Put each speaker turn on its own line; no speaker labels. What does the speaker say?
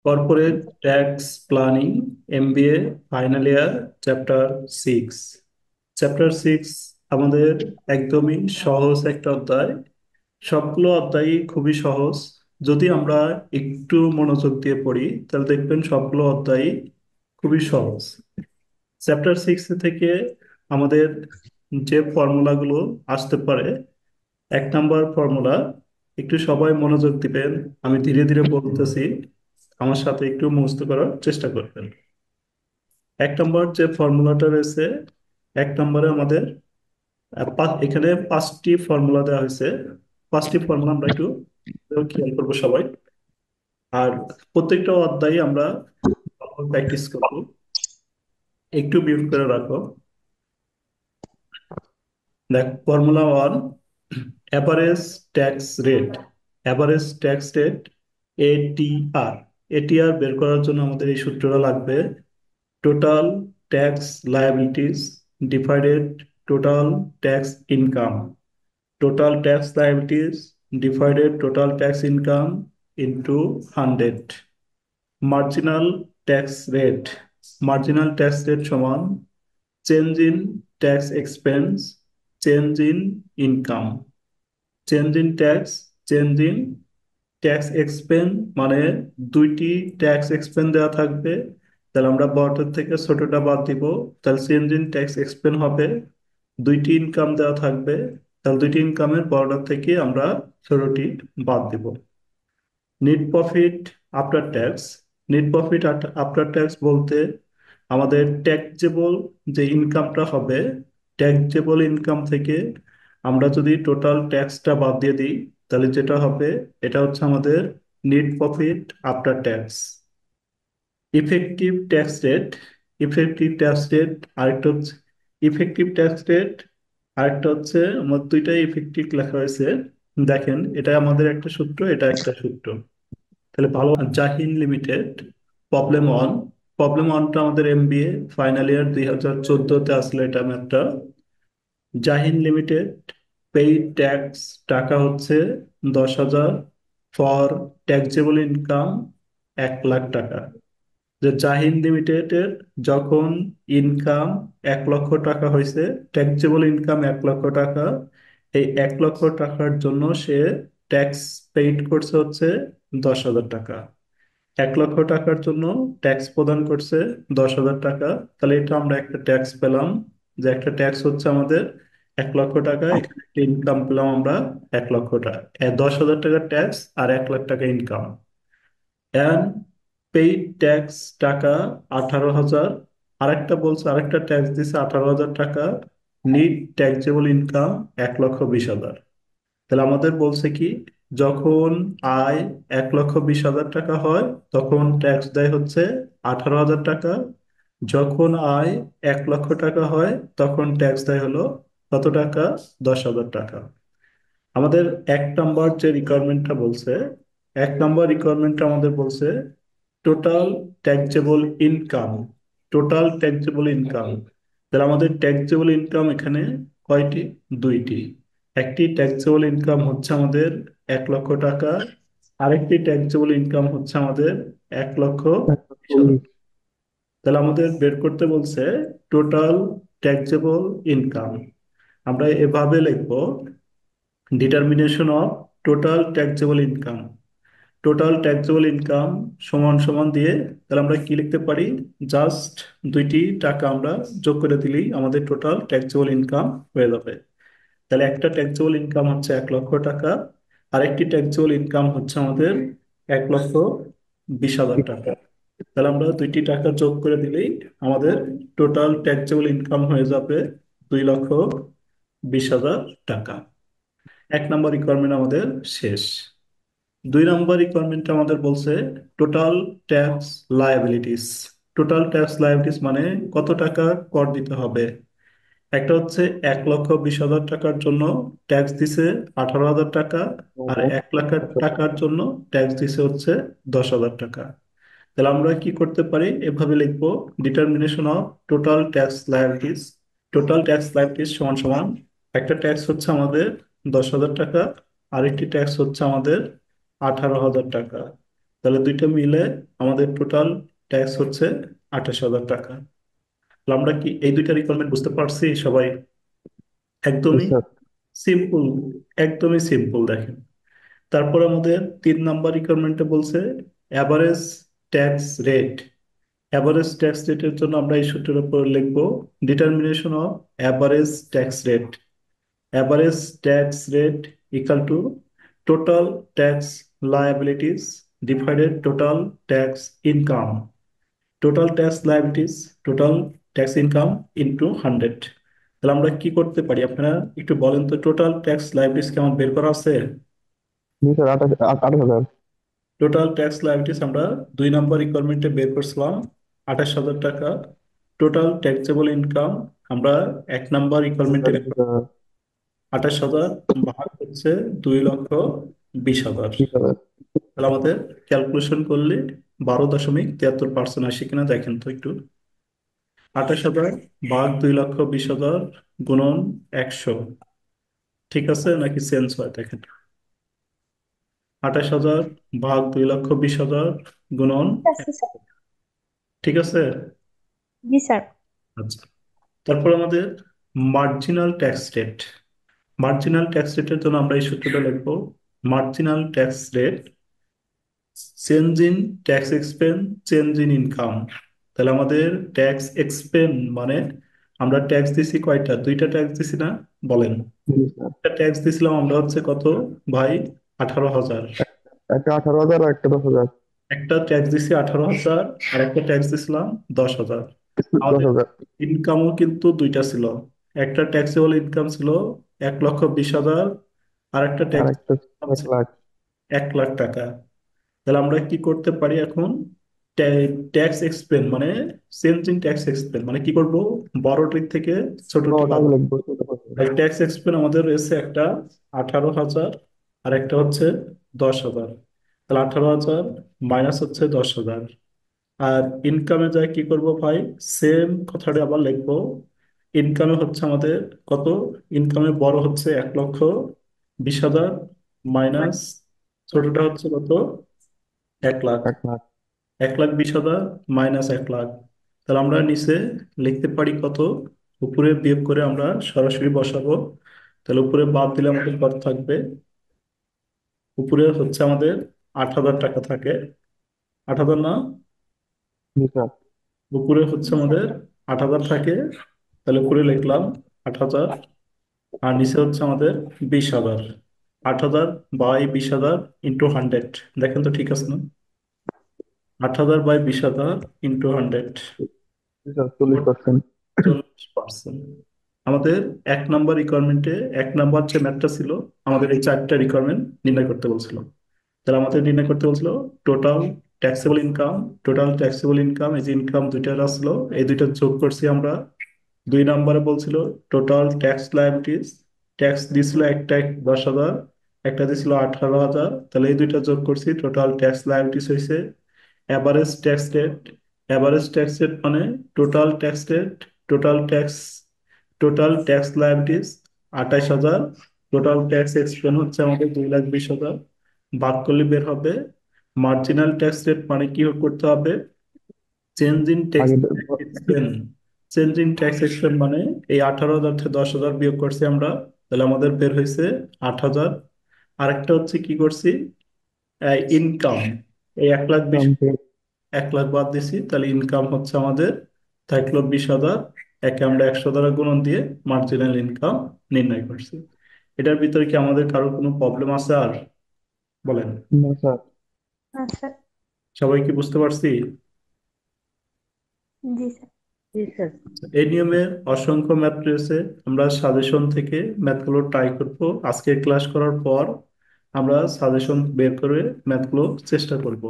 Corporate tax planning, MBA, final year, chapter 6। Chapter 6 আমাদের একদমই সহজ একটা অধ্যায়। সবগুলো অধ্যায়ই খুবই সহজ। যদি আমরা একটু মনোযোগ দিয়ে পড়ি তাহলে দেখবেন সবগুলো অধ্যায়ই খুবই সহজ। চ্যাপ্টার 6 থেকে আমাদের যে ফর্মুলাগুলো আসতে পারে, 1 নম্বর ফর্মুলা, একটু সবাই মনোযোগ দিবেন। আমি ধীরে ধীরে বলতেছি, আমার সাথে একটু মুখস্থ করার চেষ্টা করবেন। 1 নম্বর যে ফর্মুলাটা রয়েছে, 1 নম্বরে আমাদের এখানে 5টি ফর্মুলা দেওয়া হয়েছে। 5টি ফর্মুলা আমরা একটু খেয়াল করবো সবাই। আর প্রত্যেকটা অধ্যায়ে আমরা প্র্যাকটিস করবো। একটু মিউট করে রাখো। দেখ, formula 1, average tax rate. Average tax rate, ATR. ATR বের করার জন্য আমাদের এই সূত্রটা লাগবে: total tax liabilities divided total tax income. Total tax liabilities divided total tax income into 100। Marginal tax rate, marginal tax rate সমান change in tax expense, change in income. Change in tax, change in tax expense, মানে দুইটি tax expense দেওয়া থাকবে, তাহলে আমরা বড়টার থেকে ছোটটা বাদ দিব, তাহলে চেঞ্জ ইন ট্যাক্স এক্সপেন্স হবে। দুইটি ইনকাম দেওয়া থাকবে, তাহলে দুইটি ইনকামের বড়টার থেকে আমরা ছোটটি বাদ দিব। Net profit after tax. Net profit after tax বলতে আমাদের ট্যাক্সেবল যে ইনকামটা হবে, ট্যাক্সেবল ইনকাম থেকে আমরা যদি টোটাল ট্যাক্সটা বাদ দিয়ে দিই তাহলে যেটা হবে, এটা হচ্ছে আমাদের net profit after tax. Effective tax rate, effective tax rate আরেকটা হচ্ছে ইফেক্টিভ ট্যাক্স রেট, আরেকটা হচ্ছে আমার দুইটাই ইফেক্টিভ লেখা হয়েছে। দেখেন, এটা আমাদের একটা সূত্র, এটা একটা সূত্র। তাহলে ভালো। Jahin limited, problem 1। প্রবলেম 1টা আমাদের এমবিএ ফাইনাল ইয়ার 2014-তে আসলে এটা ম্যাথটা। জাহিন লিমিটেড পেইড ট্যাক্স টাকা হচ্ছে 10,000 ফর ট্যাক্সেবল ইনকাম 1 লাখ টাকা। যে জাহিন লিমিটেডের যখন ইনকাম 1 লক্ষ টাকা হয়েছে, ট্যাক্সেবল ইনকাম 1 লক্ষ টাকা, এই 1 লক্ষ টাকার জন্য সে ট্যাক্স পেইড করছে হচ্ছে 10,000 টাকা। 1 লক্ষ টাকার জন্য ট্যাক্স প্রদান করছে 10,000 টাকা। তাহলে এটা আমরা একটা ট্যাক্স পেলাম, যে একটা ট্যাক্স হচ্ছে আমাদের 1 লক্ষ টাকা, এখানে একটা ইনকাম পেলাম আমরা 1 লক্ষ টাকা। 10,000 টাকার ট্যাক্স আর 1 লাখ টাকা ইনকাম। অ্যান্ড পেইড ট্যাক্স টাকা 18,000। আরেকটা বলছে, আরেকটা ট্যাক্স দিছে 18,000 টাকা। Net taxable income 1,20,000। তাহলে আমাদের বলছে কি, যখন আয় 1,20,000 টাকা হয় তখন ট্যাক্স দেয় হচ্ছে 18,000 টাকা। যখন আয় 1 লক্ষ টাকা হয় তখন ট্যাক্স দেয় হলো কত টাকা? 10,000 টাকা। আমাদের 1 নম্বর যে রিকোয়ারমেন্টটা বলছে, 1 নম্বর রিকোয়ারমেন্টটা আমাদের বলছে total taxable income. Total taxable income, তাহলে আমাদের ট্যাক্সেবল ইনকাম এখানে কয়টি? দুইটি। একটি ট্যাক্সেবল ইনকাম হচ্ছে আমাদের 1 লক্ষ টাকা, আরেকটি ট্যাক্সেবল ইনকাম হচ্ছে আমাদের 1,20,000। তাহলে আমাদের বের করতে বলছে টোটাল ট্যাক্সেবল ইনকাম। আমরা এভাবে লিখবো: determination of total taxable income. Total taxable income সমান সমান দিয়ে, তাহলে আমরা কি লিখতে পারি? জাস্ট দুইটি টাকা আমরা যোগ করে দিলেই আমাদের টোটাল ট্যাক্সেবল ইনকাম হয়ে যাবে। তাহলে একটা ট্যাক্সেবল ইনকাম হচ্ছে 1 লক্ষ টাকা, আরেকটি ট্যাক্সেবল ইনকাম হচ্ছে আমাদের 1,20,000 টাকা। তাহলে আমরা দুইটি টাকা যোগ করে দিলেই আমাদের টোটাল ট্যাক্সেবল ইনকাম হয়ে যাবে 2,20,000 টাকা। 1 নম্বর রিকোয়ারমেন্ট আমাদের শেষ। 2 নম্বর রিকোয়ারমেন্ট আমাদের বলছে total tax liabilities. Total tax liabilities মানে কত টাকা কর দিতে হবে। একটা হচ্ছে 1,20,000 টাকার জন্য ট্যাক্স দিছে 18,000 টাকা, আর 1 লাখ টাকার জন্য ট্যাক্স দিছে হচ্ছে 10,000 টাকা। তাহলে আমরা কি করতে পারি? এভাবে লিখবো: determination of total tax liabilities. Total tax liabilities সমান সমান, একটা ট্যাক্স হচ্ছে আমাদের 10,000 টাকা, আরেকটি ট্যাক্স হচ্ছে আমাদের 18,000 টাকা। তাহলে দুইটা মিলে আমাদের টোটাল ট্যাক্স হচ্ছে 28,000 টাকা। তাহলে আমরা কি এই দুইটা রিকোয়ারমেন্ট বুঝতে পারছি সবাই?
জি
একদমই
স্যার।
সিম্পল, একদমই সিম্পল। দেখেন, তারপর আমাদের 3 নাম্বার রিকোয়ারমেন্টে বলছে average tax rate. Average tax রেটের জন্য আমরা এই সূত্রের উপর লিখবো determination of average tax rate. Average tax rate equal to total tax liabilities divided total tax income. Total tax liabilities, total tax income into 100। তাহলে আমরা কি করতে পারি আপনারা একটু বলেন তো, টোটাল ট্যাক্স লায়াবিলিটিস কেমন বের করা আছে?
জি স্যার, 28,000।
টোটাল ট্যাক্স লায়াবিলিটিস আমরা 2 নাম্বার রিকোয়ারমেন্টে বের করছিলাম 28,000 টাকা। টোটাল ট্যাক্সেবল ইনকাম আমরা 1 নাম্বার রিকোয়ারমেন্টে 28,000 ভাগ হচ্ছে 2,20,000।
20,000।
তাহলে আমাদের ক্যালকুলেশন করলে 12.73% আসে কিনা দেখেন তো একটু। 28,000 ভাগ 2,20,000 গুণন 100, ঠিক আছে নাকি চেঞ্জ হয় দেখেন? 28,000 ভাগ 2,20,000 গুণন
আছে স্যার।
ঠিক আছে।
জি স্যার।
আচ্ছা, তারপর আমাদের marginal tax rate. Marginal tax রেটের জন্য আমরা এই সূত্রটা লিখবো। Marginal tax rate change in tax expense change in income. তাহলে আমাদের ট্যাক্স এক্সপেন্স মানে আমরা ট্যাক্স দিছি কয়টা? দুইটা ট্যাক্স দিছি না? বলেন।
জি স্যার।
একটা ট্যাক্স দিছিলাম আমরা হচ্ছে কত ভাই? 18,000।
একটা 18,000 আর একটা 10,000।
একটা ট্যাক্স দিছি 18,000 আর একটা ট্যাক্স দিছিলাম 10,000।
দশ
আমাদের
হাজার
ইনকামও কিন্তু দুইটা ছিল। একটা ট্যাক্সেবল ইনকাম ছিল 1,20,000, আর একটা
আর
ট্যাক্স
একটা 1 লাখ।
1 লাখ টাকা। তাহলে আমরা কি করতে পারি এখন? ট্যাক্স এক্সপেন্স মানে চেঞ্জিং ট্যাক্স এক্সপেন্স মানে কি করব? বড়টির থেকে ছোটটি
ওটাই
বাদ।
লিখবো, ছোট করতে হবে।
ট্যাক্স এক্সপেন্স আমাদের রয়েছে একটা 18,000 আর একটা হচ্ছে 10,000। তাহলে 18,000 মাইনাস হচ্ছে 10,000। আর ইনকামে যায় কি করব ভাই? সেম কথাটা আবার লিখবো। ইনকামে হচ্ছে আমাদের কত? ইনকামে বড় হচ্ছে 1,20,000 মাইনাস ছোটটা হচ্ছে কত? 1 লাখ।
1 লাখ।
1,20,000 মাইনাস 1 লাখ। তাহলে আমরা নিচে লিখতে পারি কত? উপরে বিয়োগ করে আমরা সরাসরি বসাবো। তাহলে উপরে বাদ দিলে আমাদের কত থাকবে? উপরে হচ্ছে আমাদের 8,000 টাকা থাকে। 8,000 না?
জি স্যার।
উপরে হচ্ছে
জি স্যার।
আমাদের 8,000 থাকে। তাহলে উপরে লিখলাম 8,000, আর নিচে হচ্ছে আমাদের 20,000। 8,000 বাই 20,000 ইন্টু 100, দেখেন তো ঠিক আছে না? 8,000 বাই 20,000 ইন্টু 100,
জি স্যার, 40%।
40%। আমাদের 1 নাম্বার রিকোয়ারমেন্টে 1 নাম্বার যে ম্যাথটা ছিল, আমাদের এই 4টা রিকোয়ারমেন্ট নির্ণয় করতে বলছিল। তাহলে আমাদের নির্ণয় করতে বলছিল total taxable income. Total taxable income, এই যে ইনকাম দুইটা আসলো এই দুইটা যোগ করছি আমরা। 2 নাম্বারে বলছিল টোটাল ট্যাক্স লায়াবিলিটিস। ট্যাক্স দিছিল একটা 10,000, একটা দিছিল 18,000। তাহলে এই দুইটা যোগ করছি, টোটাল ট্যাক্স লায়াবিলিটিস হয়েছে average tax rate. Average tax rate মানে total tax rate, total tax, total tax liabilities 28,000। Total tax expense হচ্ছে আমাদের 2,20,000। ভাগ করলে বের হবে মার্জিনাল ট্যাক্স রেট মানে কি করতে হবে? চেঞ্জ ইন ট্যাক্স
আগে
expense. Change in tax expense মানে এই 18,000 থেকে 10,000 বিয়োগ করছি আমরা। তাহলে আমাদের বের হয়েছে 8,000। আরেকটা হচ্ছে কি করছি? ইনকাম। এই 1,20,000,
দাম থেকে
1 লাখ বাদ দিছি, তাহলে ইনকাম হচ্ছে আমাদের থাকলো 20,000। একে আমরা 100 দ্বারা গুণন দিয়ে মার্জিনাল ইনকাম নির্ণয় করছি। এটার ভিতরে কি আমাদের কারো কোনো প্রবলেম আছে আর? বলেন।
না স্যার।
হ্যাঁ স্যার।
সবাই কি বুঝতে পারছি?
জি স্যার। জি স্যার।
এই নিয়মের অসংখ্য ম্যাথ রয়েছে। আমরা সাজেশন থেকে ম্যাথগুলো ট্রাই করব। আজকে ক্লাস করার পর আমরা সাজেশন বের করে ম্যাথগুলো চেষ্টা করব।